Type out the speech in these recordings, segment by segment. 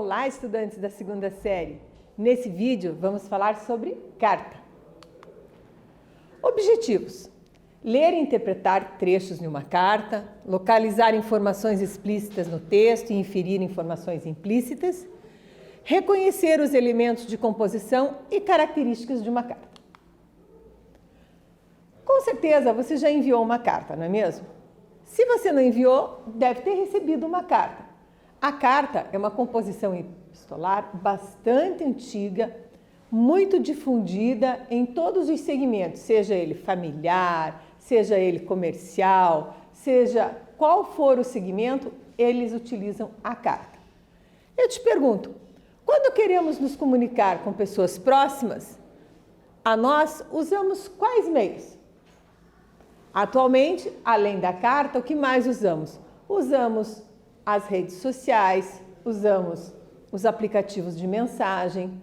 Olá, estudantes da segunda série! Nesse vídeo vamos falar sobre carta. Objetivos: ler e interpretar trechos de uma carta, localizar informações explícitas no texto e inferir informações implícitas, reconhecer os elementos de composição e características de uma carta. Com certeza você já enviou uma carta, não é mesmo? Se você não enviou, deve ter recebido uma carta. A carta é uma composição epistolar bastante antiga, muito difundida em todos os segmentos, seja ele familiar, seja ele comercial, seja qual for o segmento, eles utilizam a carta. Eu te pergunto, quando queremos nos comunicar com pessoas próximas a nós, usamos quais meios? Atualmente, além da carta, o que mais usamos? Usamos as redes sociais, usamos os aplicativos de mensagem,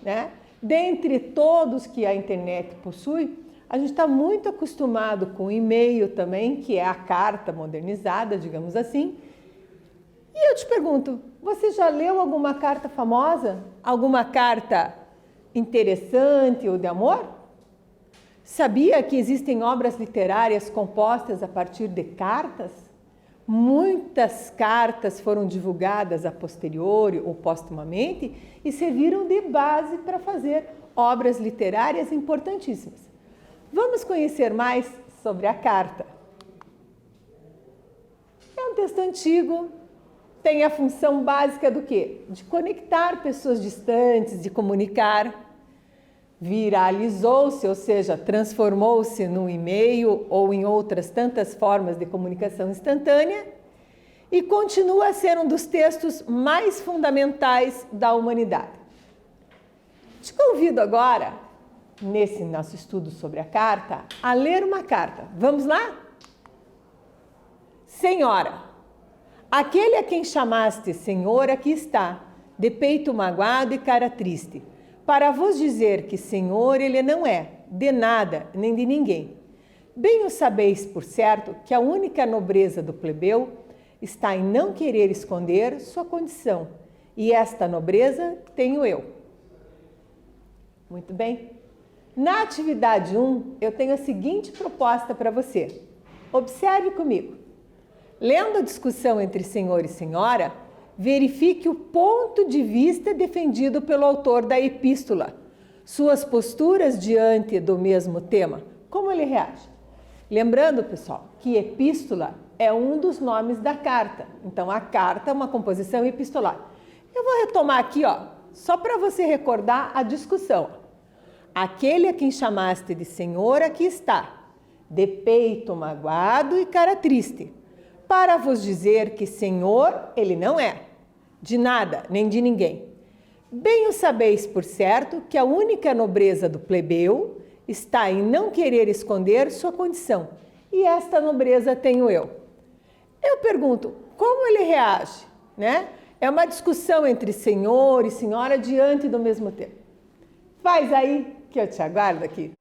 né? Dentre todos que a internet possui, a gente está muito acostumado com o e-mail também, que é a carta modernizada, digamos assim. E eu te pergunto, você já leu alguma carta famosa? Alguma carta interessante ou de amor? Sabia que existem obras literárias compostas a partir de cartas? Muitas cartas foram divulgadas a posteriori ou póstumamente e serviram de base para fazer obras literárias importantíssimas. Vamos conhecer mais sobre a carta. É um texto antigo, tem a função básica do quê? De conectar pessoas distantes, de comunicar. Viralizou-se, ou seja, transformou-se num e-mail ou em outras tantas formas de comunicação instantânea e continua a ser um dos textos mais fundamentais da humanidade. Te convido agora, nesse nosso estudo sobre a carta, a ler uma carta. Vamos lá? Senhora, aquele a quem chamaste Senhor aqui está, de peito magoado e cara triste, para vos dizer que Senhor ele não é, de nada, nem de ninguém. Bem o sabeis, por certo, que a única nobreza do plebeu está em não querer esconder sua condição, e esta nobreza tenho eu. Muito bem. Na atividade 1, eu tenho a seguinte proposta para você. Observe comigo. Lendo a discussão entre senhor e senhora, verifique o ponto de vista defendido pelo autor da epístola, suas posturas diante do mesmo tema, como ele reage. Lembrando, pessoal, que epístola é um dos nomes da carta. Então, a carta é uma composição epistolar. Eu vou retomar aqui, só para você recordar a discussão. Aquele a quem chamaste de Senhor aqui está, de peito magoado e cara triste, para vos dizer que Senhor ele não é, de nada, nem de ninguém. Bem o sabeis, por certo, que a única nobreza do plebeu está em não querer esconder sua condição, e esta nobreza tenho eu. Eu pergunto, como ele reage, né? É uma discussão entre senhor e senhora diante do mesmo tema. Faz aí que eu te aguardo aqui.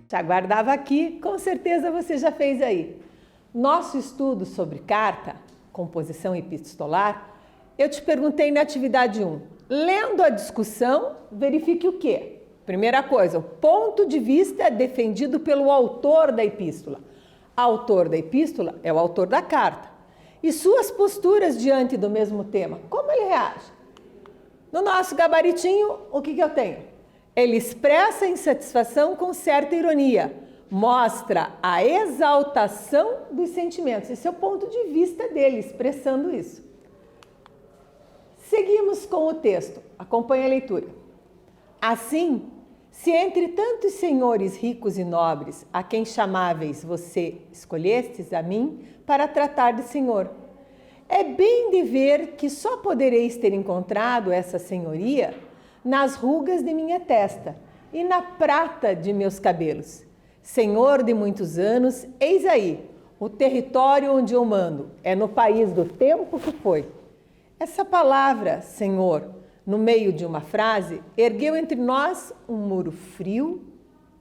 Te aguardava aqui, com certeza você já fez aí. Nosso estudo sobre carta, composição epistolar, eu te perguntei na atividade 1. Lendo a discussão, verifique o quê? Primeira coisa, o ponto de vista defendido pelo autor da epístola. Autor da epístola é o autor da carta. E suas posturas diante do mesmo tema, como ele reage? No nosso gabaritinho, o que eu tenho? Ele expressa insatisfação com certa ironia, mostra a exaltação dos sentimentos. Esse é o ponto de vista dele, expressando isso. Seguimos com o texto, acompanhe a leitura. Assim, se entre tantos senhores ricos e nobres, a quem chamáveis você escolhestes a mim para tratar de senhor, é bem de ver que só podereis ter encontrado essa senhoria nas rugas de minha testa e na prata de meus cabelos. Senhor de muitos anos, eis aí, o território onde eu mando, é no país do tempo que foi. Essa palavra, Senhor, no meio de uma frase, ergueu entre nós um muro frio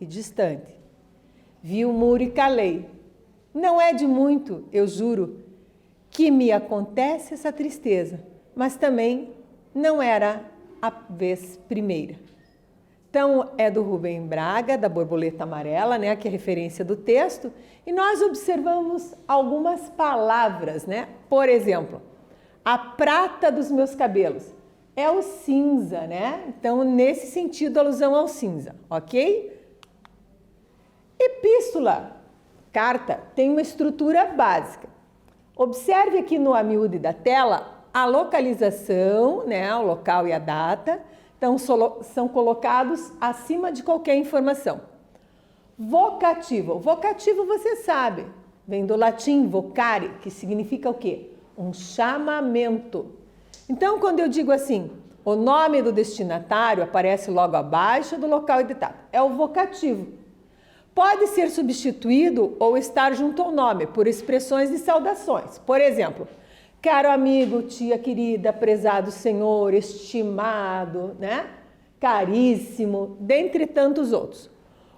e distante. Vi o muro e calei. Não é de muito, eu juro, que me acontece essa tristeza, mas também não era a vez primeira. Então, é do Rubem Braga, da Borboleta Amarela, né, que é referência do texto, e nós observamos algumas palavras, né? Por exemplo, a prata dos meus cabelos é o cinza, né? Então, nesse sentido, alusão ao cinza, ok? Epístola, carta, tem uma estrutura básica. Observe aqui no amiúde da tela a localização, né, o local e a data, então são colocados acima de qualquer informação. Vocativo. O vocativo você sabe, vem do latim vocare, que significa o quê? Um chamamento. Então, quando eu digo assim, o nome do destinatário aparece logo abaixo do local editado, é o vocativo. Pode ser substituído ou estar junto ao nome por expressões de saudações. Por exemplo, caro amigo, tia querida, prezado senhor, estimado, né? Caríssimo, dentre tantos outros.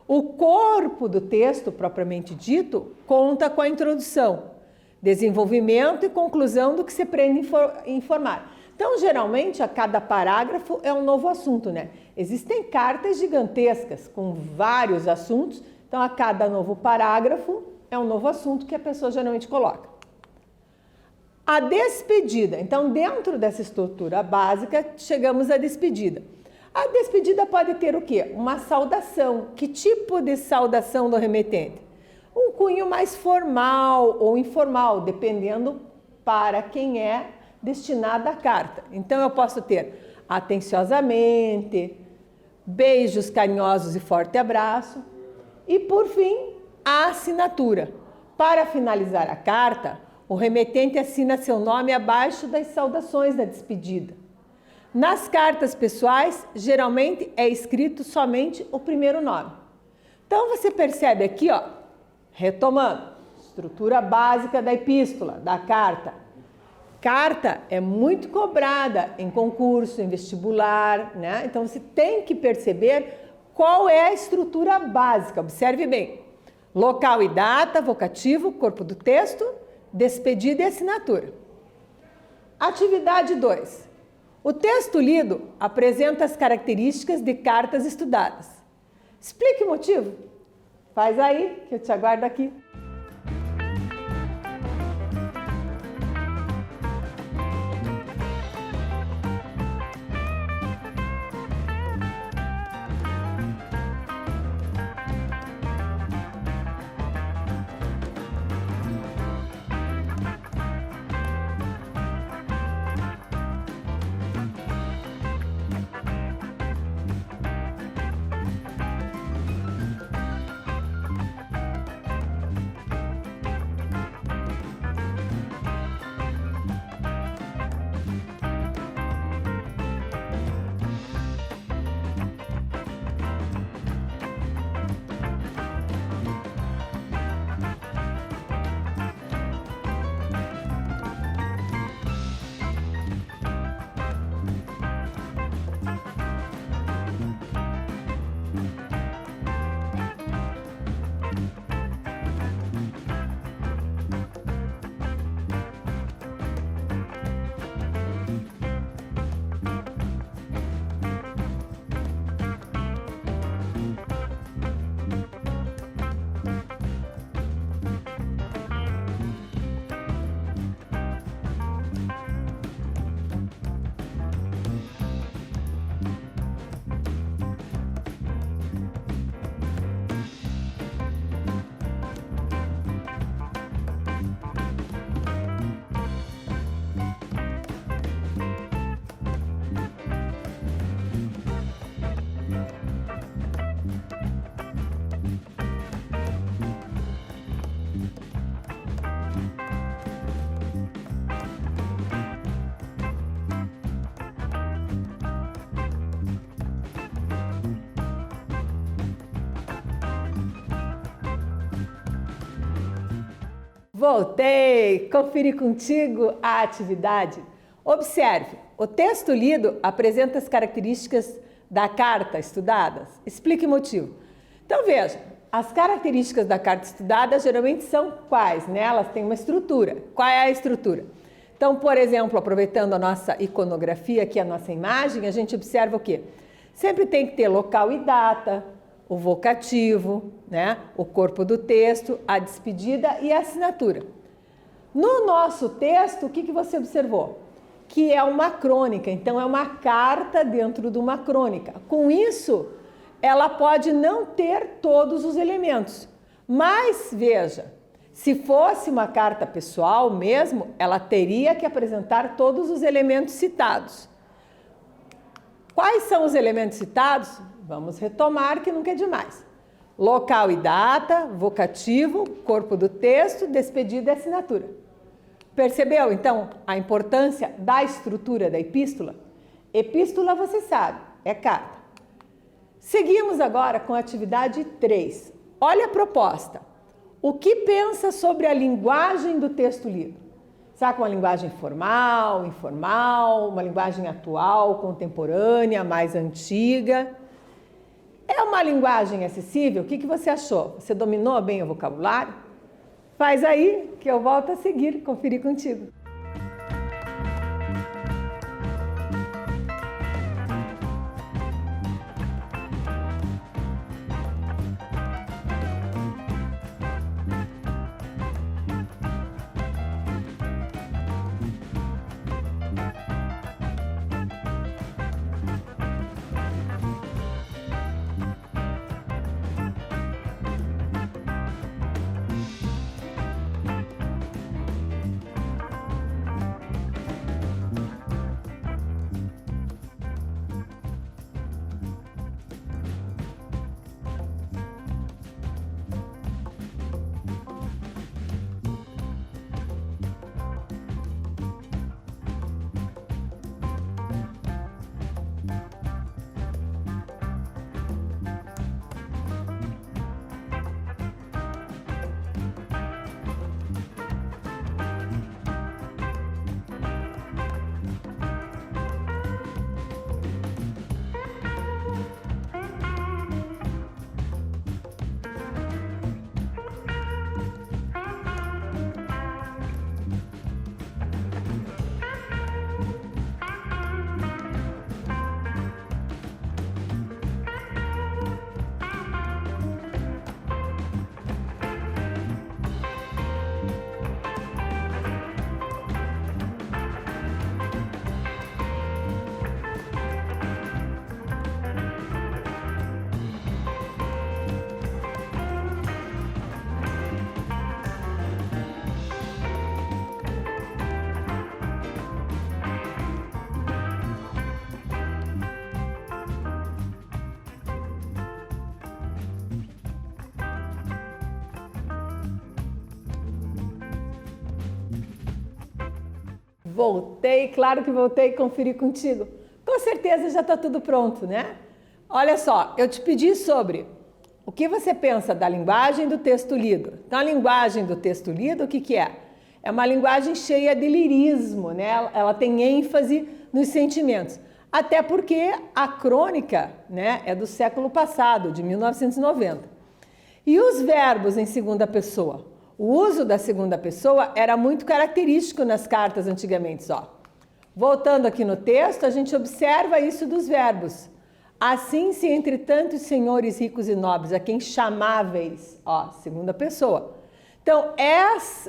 O corpo do texto, propriamente dito, conta com a introdução, desenvolvimento e conclusão do que se pretende informar. Então, geralmente, a cada parágrafo é um novo assunto, né? Existem cartas gigantescas com vários assuntos, então a cada novo parágrafo é um novo assunto que a pessoa geralmente coloca. A despedida. Então, dentro dessa estrutura básica, chegamos à despedida. A despedida pode ter o quê? Uma saudação. Que tipo de saudação do remetente? Um cunho mais formal ou informal, dependendo para quem é destinada a carta. Então, eu posso ter atenciosamente, beijos carinhosos e forte abraço. E, por fim, a assinatura. Para finalizar a carta, o remetente assina seu nome abaixo das saudações da despedida. Nas cartas pessoais, geralmente é escrito somente o primeiro nome. Então, você percebe aqui, ó, retomando, estrutura básica da epístola, da carta. Carta é muito cobrada em concurso, em vestibular, né? Então, você tem que perceber qual é a estrutura básica. Observe bem. Local e data, vocativo, corpo do texto, despedida e assinatura. Atividade 2. O texto lido apresenta as características de cartas estudadas. Explique o motivo. Faz aí, que eu te aguardo aqui. Voltei! Conferi contigo a atividade. Observe, o texto lido apresenta as características da carta estudadas. Explique o motivo. Então veja, as características da carta estudada geralmente são quais, né? Elas têm uma estrutura. Qual é a estrutura? Então, por exemplo, aproveitando a nossa iconografia aqui, a nossa imagem, a gente observa o quê? Sempre tem que ter local e data, o vocativo, né? O corpo do texto, a despedida e a assinatura. No nosso texto, o que você observou? Que é uma crônica, então é uma carta dentro de uma crônica. Com isso, ela pode não ter todos os elementos, mas veja, se fosse uma carta pessoal mesmo, ela teria que apresentar todos os elementos citados. Quais são os elementos citados? Vamos retomar que nunca é demais. Local e data, vocativo, corpo do texto, despedida e assinatura. Percebeu, então, a importância da estrutura da epístola? Epístola, você sabe, é carta. Seguimos agora com a atividade 3. Olha a proposta. O que pensa sobre a linguagem do texto lido? Será que é uma linguagem formal, informal, uma linguagem atual, contemporânea, mais antiga? É uma linguagem acessível? O que você achou? Você dominou bem o vocabulário? Faz aí que eu volto a seguir, conferir contigo. Voltei, claro que voltei, conferir contigo. Com certeza já está tudo pronto, né? Olha só, eu te pedi sobre o que você pensa da linguagem do texto lido. Então, a linguagem do texto lido, o que é? É uma linguagem cheia de lirismo, né? Ela tem ênfase nos sentimentos. Até porque a crônica, né, é do século passado, de 1990. E os verbos em segunda pessoa? O uso da segunda pessoa era muito característico nas cartas antigamente, ó. Voltando aqui no texto, a gente observa isso dos verbos. Assim, se entre tantos senhores ricos e nobres, a quem chamáveis, ó, segunda pessoa. Então,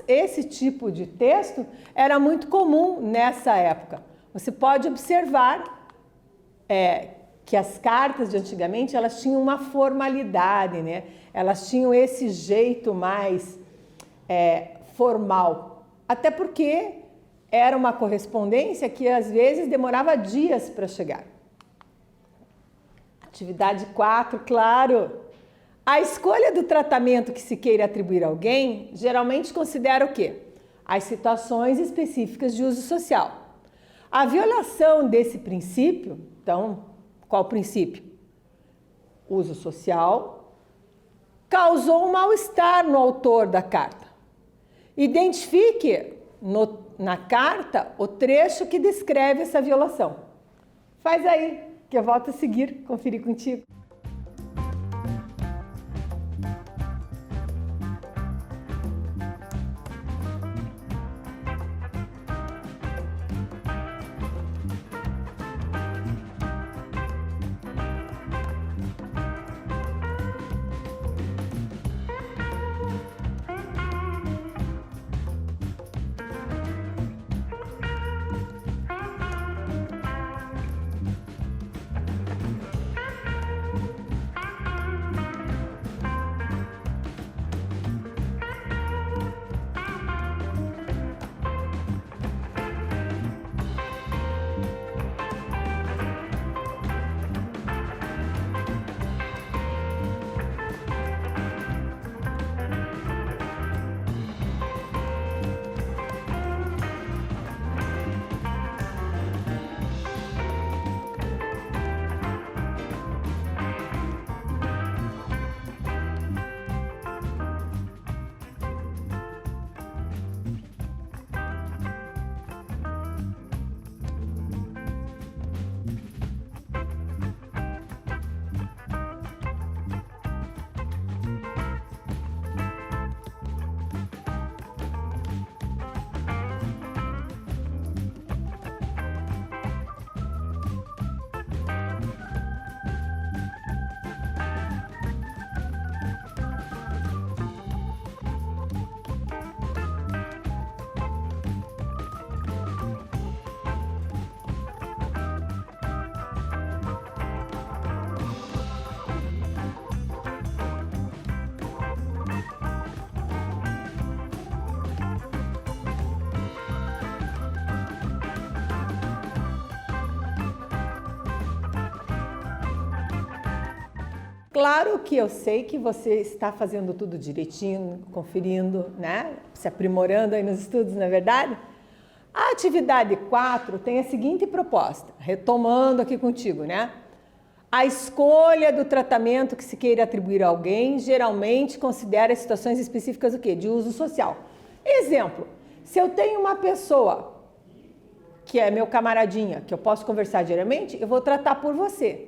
esse tipo de texto era muito comum nessa época. Você pode observar que as cartas de antigamente, elas tinham uma formalidade, né? Elas tinham esse jeito mais formal, até porque era uma correspondência que às vezes demorava dias para chegar. Atividade 4, claro. A escolha do tratamento que se queira atribuir a alguém geralmente considera o quê? As situações específicas de uso social. A violação desse princípio, então, qual princípio? Uso social, causou um mal-estar no autor da carta. Identifique na carta o trecho que descreve essa violação. Faz aí, que eu volto a seguir, conferir contigo. Claro que eu sei que você está fazendo tudo direitinho, conferindo, né? Se aprimorando aí nos estudos, não é verdade? A atividade 4 tem a seguinte proposta, retomando aqui contigo, né? A escolha do tratamento que se queira atribuir a alguém geralmente considera situações específicas o quê? De uso social. Exemplo, se eu tenho uma pessoa que é meu camaradinha, que eu posso conversar diariamente, eu vou tratar por você.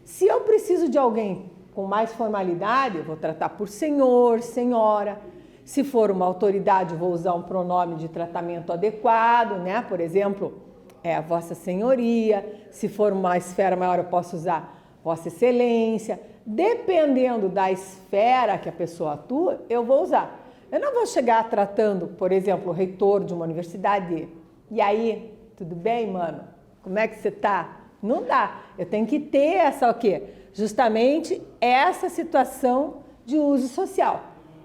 Se eu preciso de alguém com mais formalidade, eu vou tratar por senhor, senhora. Se for uma autoridade, eu vou usar um pronome de tratamento adequado, né? Por exemplo, a vossa senhoria. Se for uma esfera maior, eu posso usar vossa excelência. Dependendo da esfera que a pessoa atua, eu vou usar. Eu não vou chegar tratando, por exemplo, o reitor de uma universidade. E aí, tudo bem, mano? Como é que você tá? Não dá. Eu tenho que ter essa o quê? Justamente essa situação de uso social.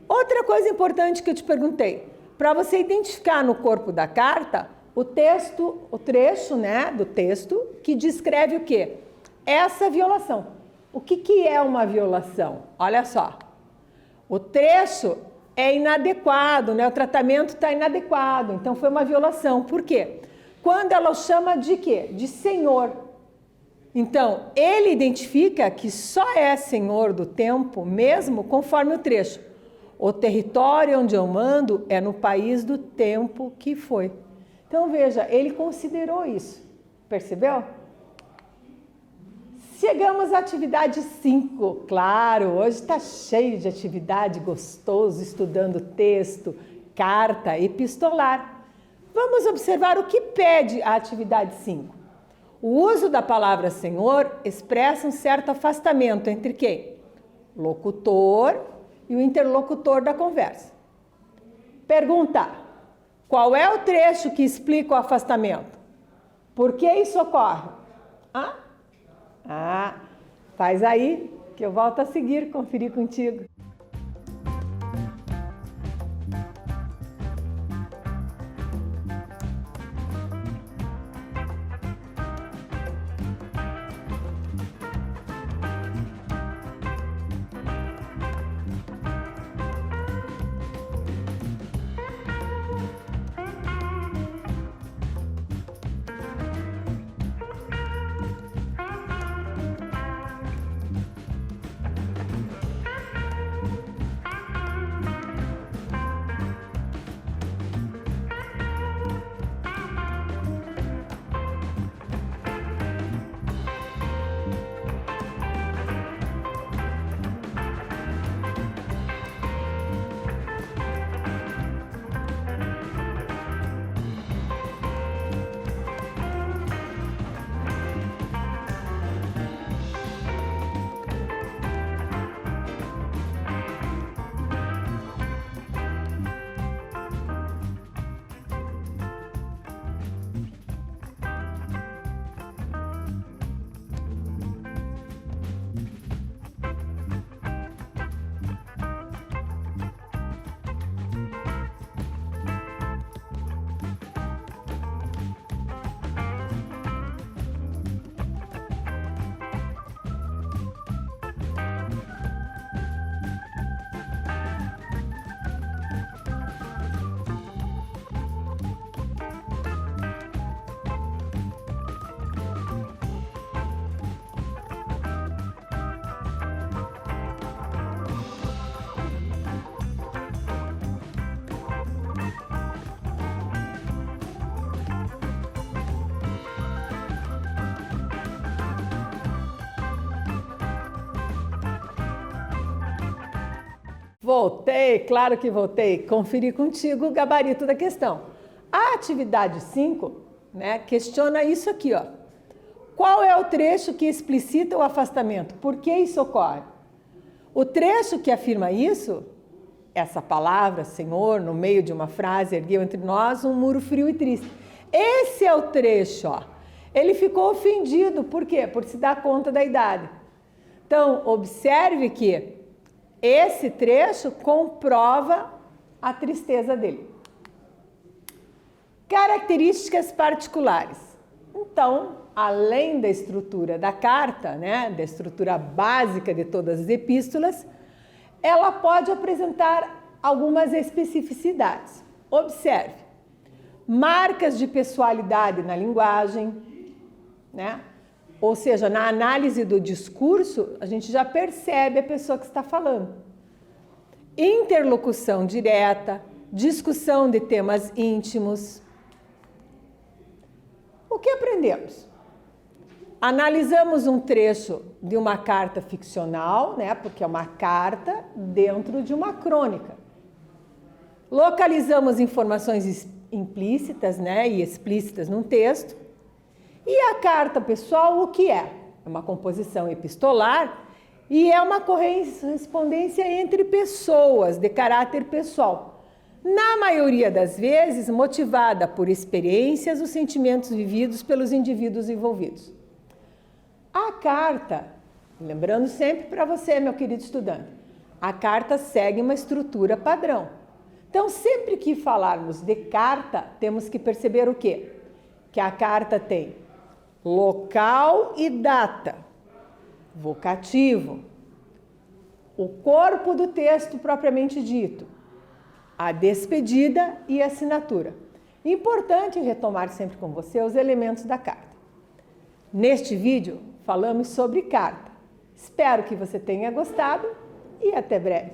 Outra coisa importante que eu te perguntei, para você identificar no corpo da carta o texto, o trecho, né, do texto que descreve o quê? Essa violação. O que é uma violação? Olha só. O trecho é inadequado, né? O tratamento está inadequado, então foi uma violação. Por quê? Quando ela o chama de quê? De senhor. Então, ele identifica que só é senhor do tempo mesmo conforme o trecho. O território onde eu mando é no país do tempo que foi. Então, veja, ele considerou isso. Percebeu? Chegamos à atividade 5. Claro, hoje está cheio de atividade, gostoso, estudando texto, carta, epistolar. Vamos observar o que pede a atividade 5. O uso da palavra senhor expressa um certo afastamento entre quem? Locutor e o interlocutor da conversa. Pergunta: qual é o trecho que explica o afastamento? Por que isso ocorre? Faz aí que eu volto a seguir, conferir contigo. Voltei, claro que voltei. Conferi contigo o gabarito da questão. A atividade 5, né, questiona isso aqui, ó. Qual é o trecho que explicita o afastamento? Por que isso ocorre? O trecho que afirma isso, essa palavra, Senhor, no meio de uma frase, ergueu entre nós um muro frio e triste. Esse é o trecho, ó. Ele ficou ofendido, por quê? Por se dar conta da idade. Então, observe que esse trecho comprova a tristeza dele. Características particulares. Então, além da estrutura da carta, né, da estrutura básica de todas as epístolas, ela pode apresentar algumas especificidades. Observe. Marcas de pessoalidade na linguagem, né? Ou seja, na análise do discurso, a gente já percebe a pessoa que está falando. Interlocução direta, discussão de temas íntimos. O que aprendemos? Analisamos um trecho de uma carta ficcional, né? Porque é uma carta dentro de uma crônica. Localizamos informações implícitas, né, e explícitas num texto. E a carta pessoal, o que é? É uma composição epistolar e é uma correspondência entre pessoas, de caráter pessoal. Na maioria das vezes, motivada por experiências ou sentimentos vividos pelos indivíduos envolvidos. A carta, lembrando sempre para você, meu querido estudante, a carta segue uma estrutura padrão. Então, sempre que falarmos de carta, temos que perceber o quê? Que a carta tem local e data, vocativo, o corpo do texto propriamente dito, a despedida e a assinatura. Importante retomar sempre com você os elementos da carta. Neste vídeo, falamos sobre carta. Espero que você tenha gostado e até breve.